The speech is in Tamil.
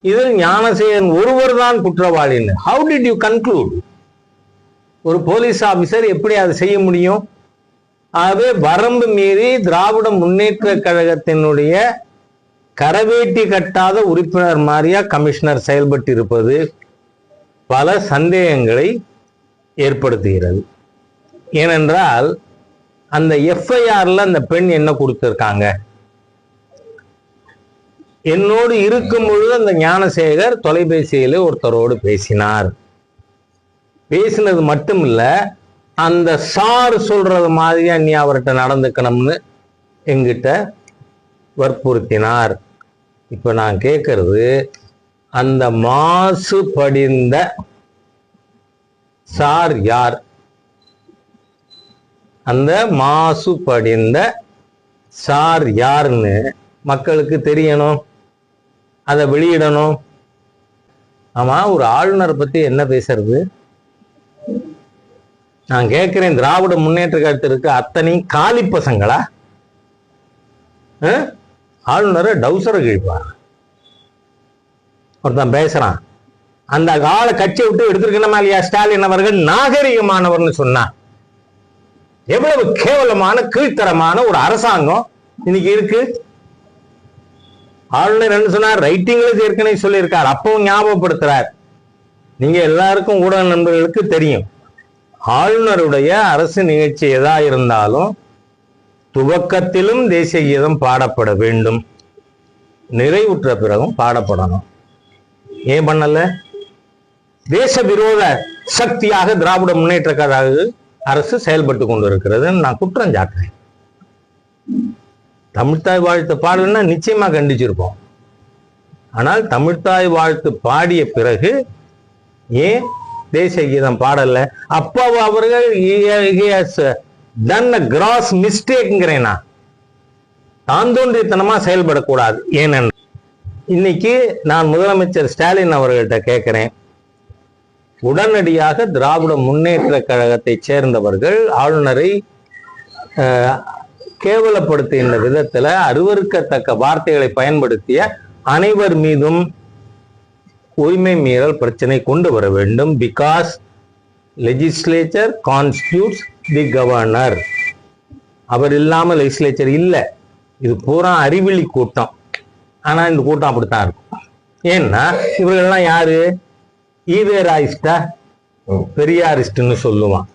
இதில் ஞானசேகரன் ஒருவர் தான் குற்றவாளின்னு ஹவு டிட் யூ கன்க்ளூட்? ஒரு போலீஸ் ஆபீசர் எப்படி அதை செய்ய முடியும்? ஆகவே வரம்பு மீறி திராவிட முன்னேற்ற கழகத்தினுடைய கரவேட்டி கட்டாத உறுப்பினர் மாதிரியா கமிஷனர் செயல்பட்டு இருப்பது பல சந்தேகங்களை ஏற்படுத்துகிறது. ஏனென்றால் அந்த எஃப்ஐஆர்ல அந்த பெண் என்ன கொடுத்திருக்காங்க, என்னோடு இருக்கும் பொழுது அந்த ஞானசேகர் தொலைபேசியில ஒருத்தரோடு பேசினது மட்டும் இல்ல, அந்த சார் சொல்றது மாதிரியா நீ அவர்கிட்ட நடந்துக்கணும்னு எங்கிட்ட வற்புறுத்தினார். இப்ப நான் கேட்கறது, அந்த மாசு படிந்த சார் யார்? அந்த மாசு படிந்த சார் யாருன்னு மக்களுக்கு தெரியணும், அதை வெளியிடணும். ஆமா, ஒரு ஆளுநரை பத்தி என்ன பேசுறது? நான் கேட்கிறேன், திராவிட முன்னேற்ற கழகத்திற்கு அத்தனை காலி பசங்களா? ஆளுநரை டவுசரை கிழிப்பார். ஒருத்தன் பேசுறான், அந்த கால கட்சியை விட்டு எடுத்திருக்கணுமா இல்லையா ஸ்டாலின் அவர்கள் நாகரிகமானவர்னு சொன்னா? எவ்வளவு கேவலமான கீழ்த்தரமான ஒரு அரசாங்கம் இன்னைக்கு இருக்கு. ஆளுநர் என்ன சொன்னார்? ரைட்டிங்ல ஏற்கனவே சொல்லியிருக்கார், அப்பவும் ஞாபகப்படுத்துறார். நீங்க எல்லாருக்கும் ஊடக நண்பர்களுக்கு தெரியும், ஆளுநருடைய அரசு நிகழ்ச்சி எதா இருந்தாலும் துவக்கத்திலும் தேசிய கீதம் பாடப்பட வேண்டும், நிறைவுற்ற பிறகும் பாடப்படணும். ஏன் பண்ணல? தேச விரோத சக்தியாக திராவிட முன்னேற்ற கழக அரசு செயல்பட்டு கொண்டிருக்கிறது நான் குற்றம் சாட்டுறேன். தமிழ்த்தாய் வாழ்த்து பாடலன்னா நிச்சயமா கண்டிச்சிருப்போம். ஆனால் தமிழ்த்தாய் வாழ்த்து பாடிய பிறகு ஏன் தேசிய கீதம் பாடல? அப்பா அவர்கள் கிராஸ் மிஸ்டேக்ங்கிறேனா, தான் தோன்றித்தனமா செயல்படக்கூடாது. ஏனென்றால் இன்னைக்கு நான் முதலமைச்சர் ஸ்டாலின் அவர்கள்ட்ட கேட்கிறேன், உடனடியாக திராவிட முன்னேற்ற கழகத்தை சேர்ந்தவர்கள் ஆளுநரை கேவலப்படுத்துகின்ற விதத்துல அருவருக்கத்தக்க வார்த்தைகளை பயன்படுத்திய அனைவர் மீதும் உரிமை மீறல் பிரச்சனை கொண்டு வர வேண்டும். Because legislature constitutes the governor. அவர் இல்லாம லெஜிஸ்லேச்சர் இல்லை. இது பூரா அறிவிலி கூட்டம். ஆனா இந்த கூட்டம் அப்படித்தான் இருக்கும். ஏன்னா இவர்கள்லாம் யாரு? ஈவேராயிஸ்டா பெரியாரிஸ்ட்னு சொல்லுவான்.